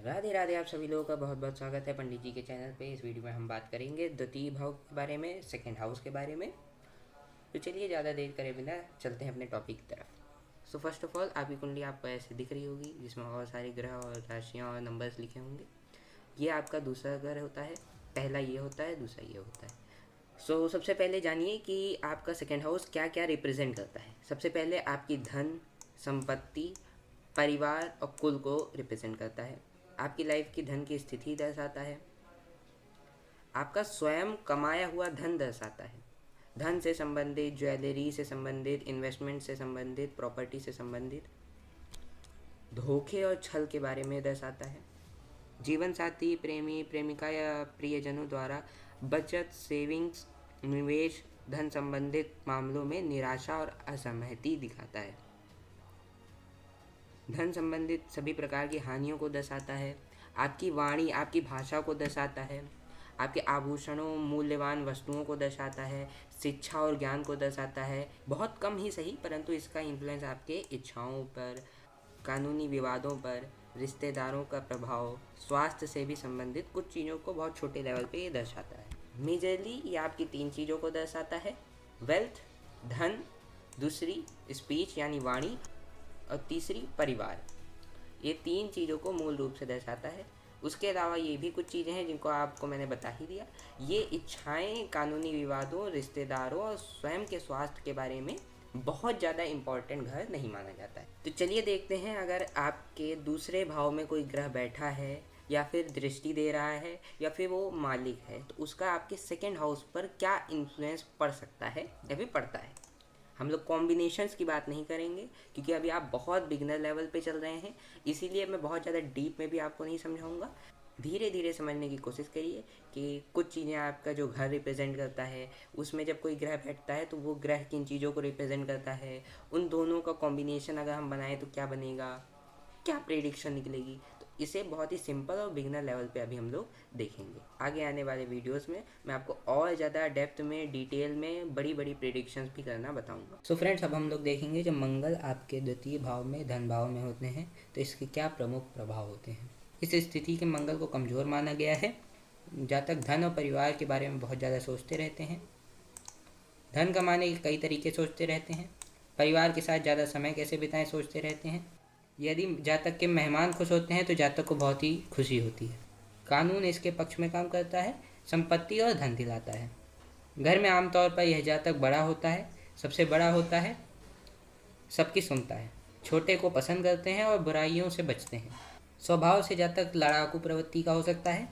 राधे राधे। आप सभी लोगों का बहुत बहुत स्वागत है पंडित जी के चैनल पे। इस वीडियो में हम बात करेंगे द्वितीय भाव के बारे में, सेकंड हाउस के बारे में। तो चलिए ज़्यादा देर करे बिना चलते हैं अपने टॉपिक की तरफ। सो फर्स्ट ऑफ ऑल आपकी कुंडली आपको ऐसे दिख रही होगी, जिसमें बहुत सारे ग्रह और राशियाँ और नंबर्स लिखे होंगे। ये आपका दूसरा घर होता है। पहला ये होता है, दूसरा ये होता है। सबसे पहले जानिए कि आपका सेकेंड हाउस क्या क्या रिप्रेजेंट करता है। सबसे पहले आपकी धन, संपत्ति, परिवार और कुल को रिप्रेजेंट करता है। आपकी लाइफ की धन की स्थिति दर्शाता है। आपका स्वयं कमाया हुआ धन दर्शाता है। धन से संबंधित, ज्वेलरी से संबंधित, इन्वेस्टमेंट से संबंधित, प्रॉपर्टी से संबंधित, धोखे और छल के बारे में दर्शाता है। जीवन साथी, प्रेमी, प्रेमिका या प्रियजनों द्वारा बचत, सेविंग्स, निवेश, धन संबंधित मामलों में निराशा और असहमति दिखाता है। धन संबंधित सभी प्रकार की हानियों को दर्शाता है। आपकी वाणी, आपकी भाषा को दर्शाता है। आपके आभूषणों, मूल्यवान वस्तुओं को दर्शाता है। शिक्षा और ज्ञान को दर्शाता है। बहुत कम ही सही, परंतु इसका इन्फ्लुएंस आपके इच्छाओं पर, कानूनी विवादों पर, रिश्तेदारों का प्रभाव, स्वास्थ्य से भी संबंधित कुछ चीज़ों को बहुत छोटे लेवल पे ये दर्शाता है। मेजरली ये आपकी तीन चीज़ों को दर्शाता है: वेल्थ, धन, दूसरी स्पीच यानी वाणी, और तीसरी परिवार। ये तीन चीज़ों को मूल रूप से दर्शाता है। उसके अलावा ये भी कुछ चीज़ें हैं जिनको आपको मैंने बता ही दिया। ये इच्छाएं कानूनी विवादों, रिश्तेदारों और स्वयं के स्वास्थ्य के बारे में बहुत ज़्यादा इम्पॉर्टेंट घर नहीं माना जाता है। तो चलिए देखते हैं, अगर आपके दूसरे भाव में कोई ग्रह बैठा है या फिर दृष्टि दे रहा है या फिर वो मालिक है, तो उसका आपके सेकेंड हाउस पर क्या इन्फ्लुएंस पड़ सकता है या फिर पड़ता है। हम लोग कॉम्बिनेशंस की बात नहीं करेंगे, क्योंकि अभी आप बहुत बिगनर लेवल पे चल रहे हैं, इसीलिए मैं बहुत ज़्यादा डीप में भी आपको नहीं समझाऊंगा। धीरे धीरे समझने की कोशिश करिए कि कुछ चीज़ें आपका जो घर रिप्रेजेंट करता है, उसमें जब कोई ग्रह बैठता है तो वो ग्रह किन चीज़ों को रिप्रेजेंट करता है, उन दोनों का कॉम्बिनेशन अगर हम बनाएं तो क्या बनेगा, क्या प्रेडिक्शन निकलेगी। तो इसे बहुत ही सिंपल और बिगनर लेवल पे अभी हम लोग देखेंगे। आगे आने वाले वीडियोस में मैं आपको और ज़्यादा डेप्थ में, डिटेल में बड़ी बड़ी प्रेडिक्शंस भी करना बताऊंगा। सो फ्रेंड्स, अब हम लोग देखेंगे जब मंगल आपके द्वितीय भाव में, धन भाव में होते हैं, तो इसके क्या प्रमुख प्रभाव होते हैं। इस स्थिति के मंगल को कमज़ोर माना गया है। जातक धन और परिवार के बारे में बहुत ज़्यादा सोचते रहते हैं। धन कमाने के कई तरीके सोचते रहते हैं। परिवार के साथ ज़्यादा समय कैसे बिताएं सोचते रहते हैं। यदि जातक के मेहमान खुश होते हैं तो जातक को बहुत ही खुशी होती है। कानून इसके पक्ष में काम करता है, संपत्ति और धन दिलाता है। घर में आमतौर पर यह जातक बड़ा होता है, सबसे बड़ा होता है, सबकी सुनता है, छोटे को पसंद करते हैं और बुराइयों से बचते हैं। स्वभाव से जातक लड़ाकू प्रवृत्ति का हो सकता है।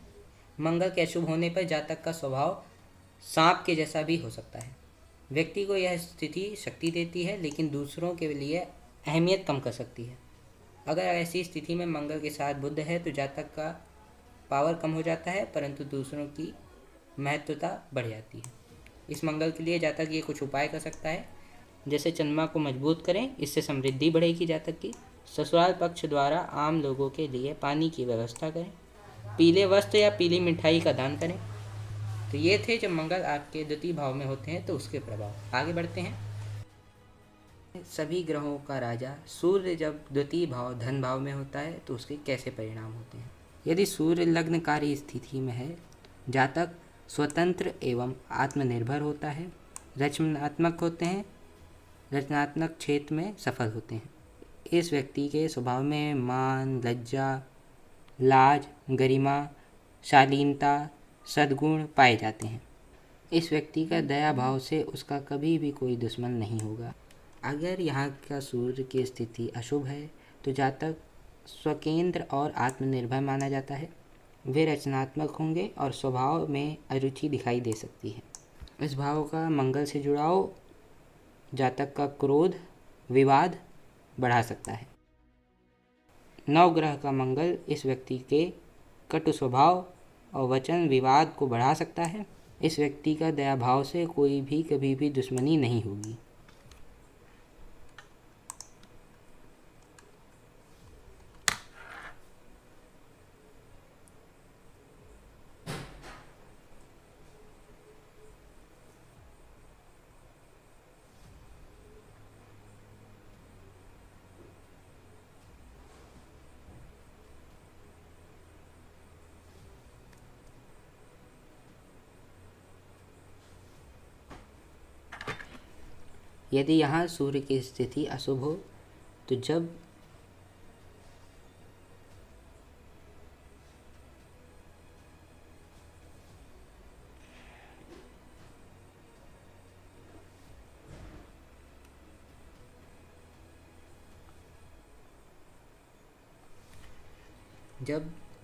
मंगल के अशुभ होने पर जातक का स्वभाव सांप के जैसा भी हो सकता है। व्यक्ति को यह स्थिति शक्ति देती है, लेकिन दूसरों के लिए अहमियत कम कर सकती है। अगर ऐसी स्थिति में मंगल के साथ बुध है तो जातक का पावर कम हो जाता है, परंतु दूसरों की महत्वता बढ़ जाती है। इस मंगल के लिए जातक ये कुछ उपाय कर सकता है, जैसे चंद्रमा को मजबूत करें, इससे समृद्धि बढ़ेगी जातक की। ससुराल पक्ष द्वारा आम लोगों के लिए पानी की व्यवस्था करें। पीले वस्त्र या पीली मिठाई का दान करें। तो ये थे जब मंगल आपके द्वितीय भाव में होते हैं तो उसके प्रभाव। आगे बढ़ते हैं। सभी ग्रहों का राजा सूर्य जब द्वितीय भाव, धन भाव में होता है तो उसके कैसे परिणाम होते हैं। यदि सूर्य लग्नकारी स्थिति में है, जातक स्वतंत्र एवं आत्मनिर्भर होता है, रचनात्मक होते हैं, रचनात्मक क्षेत्र में सफल होते हैं। इस व्यक्ति के स्वभाव में मान, लज्जा, लाज, गरिमा, शालीनता, सद्गुण पाए जाते हैं। इस व्यक्ति का दया भाव से उसका कभी भी कोई दुश्मन नहीं होगा। अगर यहाँ का सूर्य की स्थिति अशुभ है तो जातक स्वकेंद्र और आत्मनिर्भर माना जाता है। वे रचनात्मक होंगे और स्वभाव में अरुचि दिखाई दे सकती है। इस भाव का मंगल से जुड़ाव जातक का क्रोध, विवाद बढ़ा सकता है। नवग्रह का मंगल इस व्यक्ति के कटु स्वभाव और वचन विवाद को बढ़ा सकता है। इस व्यक्ति का दया भाव से कोई भी कभी भी दुश्मनी नहीं होगी। यदि यहाँ सूर्य की स्थिति अशुभ हो तो जब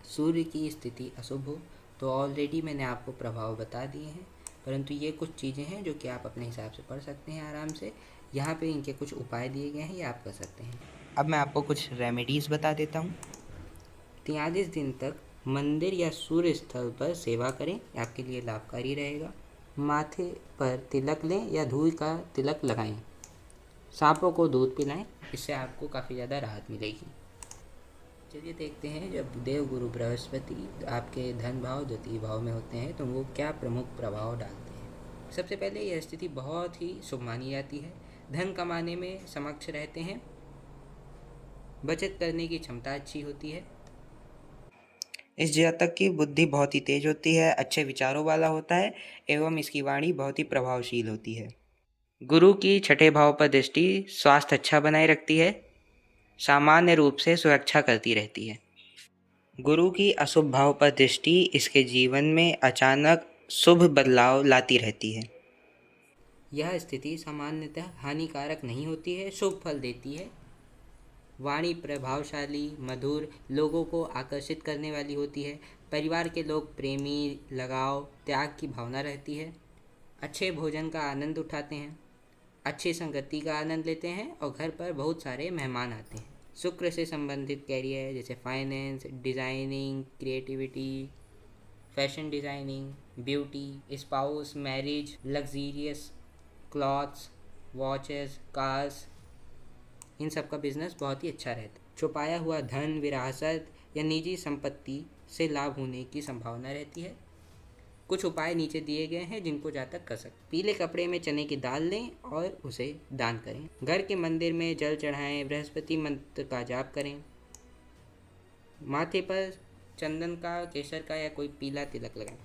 सूर्य की स्थिति अशुभ हो तो ऑलरेडी मैंने आपको प्रभाव बता दिए हैं, परंतु ये कुछ चीज़ें हैं जो कि आप अपने हिसाब से पढ़ सकते हैं आराम से। यहाँ पे इनके कुछ उपाय दिए गए हैं, ये आप कर सकते हैं। अब मैं आपको कुछ रेमेडीज़ बता देता हूँ। 43 दिन तक मंदिर या सूर्य स्थल पर सेवा करें, आपके लिए लाभकारी रहेगा। माथे पर तिलक लें या धूल का तिलक लगाएं। सांपों को दूध पिलाएं, इससे आपको काफ़ी ज़्यादा राहत मिलेगी। चलिए देखते हैं, जब देवगुरु बृहस्पति आपके धन भाव द्वितीय भाव में होते हैं तो वो क्या प्रमुख प्रभाव डालते हैं। सबसे पहले यह स्थिति बहुत ही शुभ मानी जाती है। धन कमाने में समक्ष रहते हैं। बचत करने की क्षमता अच्छी होती है। इस जातक की बुद्धि बहुत ही तेज होती है, अच्छे विचारों वाला होता है एवं इसकी वाणी बहुत ही प्रभावशील होती है। गुरु की छठे भाव पर दृष्टि स्वास्थ्य अच्छा बनाए रखती है, सामान्य रूप से सुरक्षा करती रहती है। गुरु की अशुभ भाव पर दृष्टि इसके जीवन में अचानक शुभ बदलाव लाती रहती है। यह स्थिति सामान्यतः हानिकारक नहीं होती है, शुभ फल देती है। वाणी प्रभावशाली, मधुर, लोगों को आकर्षित करने वाली होती है। परिवार के लोग प्रेमी, लगाव, त्याग की भावना रहती है। अच्छे भोजन का आनंद उठाते हैं, अच्छी संगति का आनंद लेते हैं और घर पर बहुत सारे मेहमान आते हैं। शुक्र से संबंधित कैरियर जैसे finance, designing, creativity, fashion designing, beauty, spouse, marriage, luxurious clothes, watches, cars, इन सब का बिजनेस बहुत ही अच्छा रहता है। छुपाया हुआ धन, विरासत या निजी संपत्ति से लाभ होने की संभावना रहती है। कुछ उपाय नीचे दिए गए हैं जिनको जातक कर सकते। पीले कपड़े में चने की दाल लें और उसे दान करें। घर के मंदिर में जल चढ़ाएं, बृहस्पति मंत्र का जाप करें। माथे पर चंदन का, केसर का या कोई पीला तिलक लगाएं।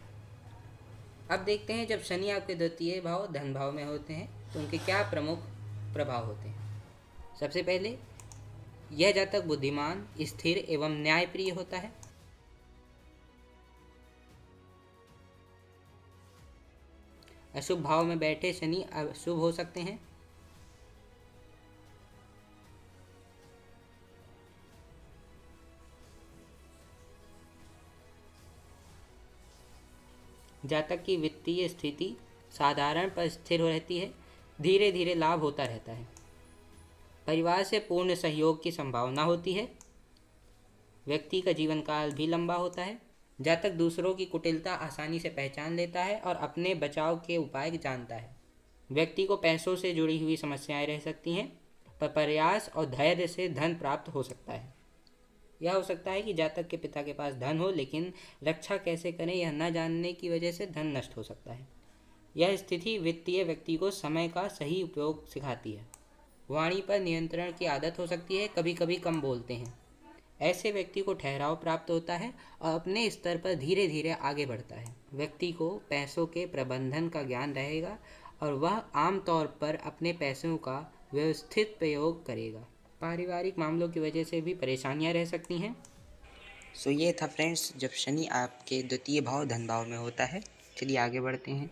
अब देखते हैं, जब शनि आपके द्वितीय भाव धन भाव में होते हैं तो उनके क्या प्रमुख प्रभाव होते हैं। सबसे पहले, यह जातक बुद्धिमान, स्थिर एवं न्यायप्रिय होता है। अशुभ भाव में बैठे शनि अशुभ हो सकते हैं। जातक की वित्तीय स्थिति साधारण पर स्थिर रहती है, धीरे धीरे लाभ होता रहता है। परिवार से पूर्ण सहयोग की संभावना होती है। व्यक्ति का जीवन काल भी लंबा होता है। जातक दूसरों की कुटिलता आसानी से पहचान लेता है और अपने बचाव के उपाय जानता है। व्यक्ति को पैसों से जुड़ी हुई समस्याएं रह सकती हैं, पर प्रयास और धैर्य से धन प्राप्त हो सकता है। यह हो सकता है कि जातक के पिता के पास धन हो, लेकिन रक्षा कैसे करें यह न जानने की वजह से धन नष्ट हो सकता है। यह स्थिति वित्तीय व्यक्ति को समय का सही उपयोग सिखाती है। वाणी पर नियंत्रण की आदत हो सकती है, कभी कभी कम बोलते हैं। ऐसे व्यक्ति को ठहराव प्राप्त होता है और अपने स्तर पर धीरे धीरे आगे बढ़ता है। व्यक्ति को पैसों के प्रबंधन का ज्ञान रहेगा और वह आमतौर पर अपने पैसों का व्यवस्थित प्रयोग करेगा। पारिवारिक मामलों की वजह से भी परेशानियां रह सकती हैं। सो ये था फ्रेंड्स, जब शनि आपके द्वितीय भाव धन भाव में होता है। चलिए आगे बढ़ते हैं।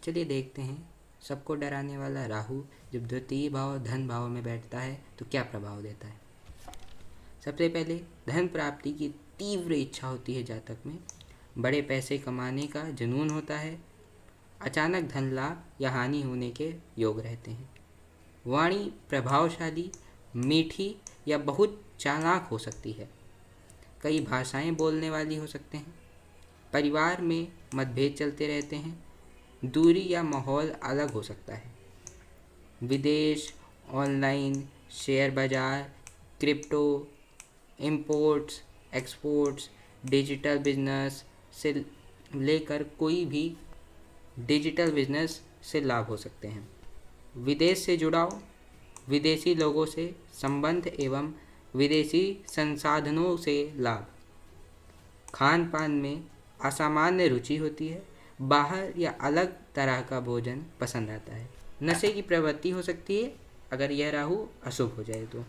चलिए देखते हैं, सबको डराने वाला राहु जब द्वितीय भाव धन भाव में बैठता है तो क्या प्रभाव देता है। सबसे पहले, धन प्राप्ति की तीव्र इच्छा होती है जातक में। बड़े पैसे कमाने का जुनून होता है। अचानक धन लाभ या हानि होने के योग रहते हैं। वाणी प्रभावशाली, मीठी या बहुत चालाक हो सकती है। कई भाषाएं बोलने वाली हो सकते हैं। परिवार में मतभेद चलते रहते हैं। दूरी या माहौल अलग हो सकता है। विदेश, ऑनलाइन, शेयर बाजार, crypto, imports, exports, digital business से लेकर कोई भी डिजिटल बिजनेस से लाभ हो सकते हैं। विदेश से जुड़ाव, विदेशी लोगों से संबंध एवं विदेशी संसाधनों से लाभ। खान पान में असामान्य रुचि होती है। बाहर या अलग तरह का भोजन पसंद आता है। नशे की प्रवृत्ति हो सकती है अगर यह राहु अशुभ हो जाए तो।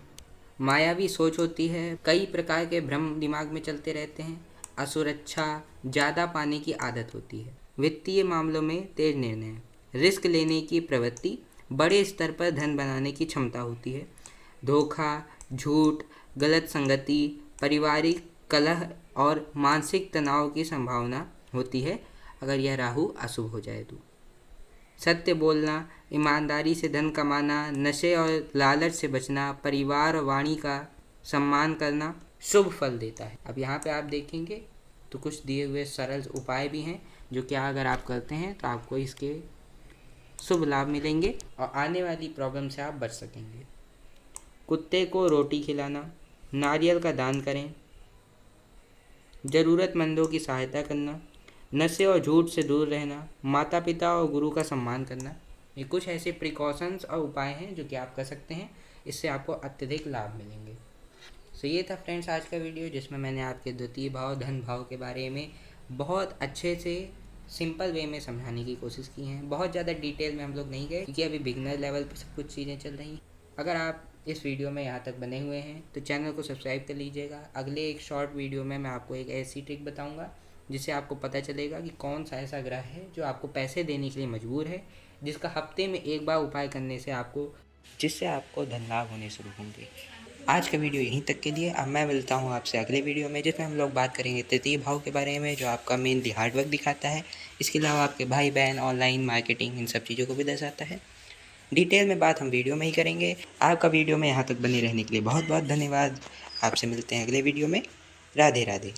मायावी सोच होती है, कई प्रकार के भ्रम दिमाग में चलते रहते हैं, असुरक्षा, ज़्यादा पाने की आदत होती है। वित्तीय मामलों में तेज निर्णय, रिस्क लेने की प्रवृत्ति, बड़े स्तर पर धन बनाने की क्षमता होती है। धोखा, झूठ, गलत संगति, पारिवारिक कलह और मानसिक तनाव की संभावना होती है अगर यह राहु अशुभ हो जाए तो। सत्य बोलना, ईमानदारी से धन कमाना, नशे और लालच से बचना, परिवार और वाणी का सम्मान करना शुभ फल देता है। अब यहाँ पे आप देखेंगे तो कुछ दिए हुए सरल उपाय भी हैं जो कि अगर आप करते हैं तो आपको इसके शुभ लाभ मिलेंगे और आने वाली प्रॉब्लम से आप बच सकेंगे। कुत्ते को रोटी खिलाना, नारियल का दान करें, ज़रूरतमंदों की सहायता करना, नशे और झूठ से दूर रहना, माता पिता और गुरु का सम्मान करना। ये कुछ ऐसे प्रिकॉशंस और उपाय हैं जो कि आप कर सकते हैं, इससे आपको अत्यधिक लाभ मिलेंगे। सो ये था फ्रेंड्स आज का वीडियो, जिसमें मैंने आपके द्वितीय भाव धन भाव के बारे में बहुत अच्छे से सिंपल वे में समझाने की कोशिश की है। बहुत ज़्यादा डिटेल में हम लोग नहीं गए क्योंकि अभी बिगनर लेवल पर सब कुछ चीज़ें चल रही हैं। अगर आप इस वीडियो में यहाँ तक बने हुए हैं तो चैनल को सब्सक्राइब कर लीजिएगा। अगले एक शॉर्ट वीडियो में मैं आपको एक ऐसी ट्रिक बताऊँगा जिससे आपको पता चलेगा कि कौन सा ऐसा ग्रह है जो आपको पैसे देने के लिए मजबूर है, जिसका हफ्ते में एक बार उपाय करने से जिससे आपको धन लाभ होने शुरू होंगे। आज का वीडियो यहीं तक के लिए। अब मैं मिलता हूँ आपसे अगले वीडियो में, जिसमें हम लोग बात करेंगे तृतीय भाव के बारे में, जो आपका मेनली हार्डवर्क दिखाता है। इसके अलावा आपके भाई बहन, ऑनलाइन मार्केटिंग, इन सब चीज़ों को भी दर्शाता है। डिटेल में बात हम वीडियो में ही करेंगे। आपका वीडियो में यहाँ तक बने रहने के लिए बहुत बहुत धन्यवाद। आपसे मिलते हैं अगले वीडियो में। राधे राधे।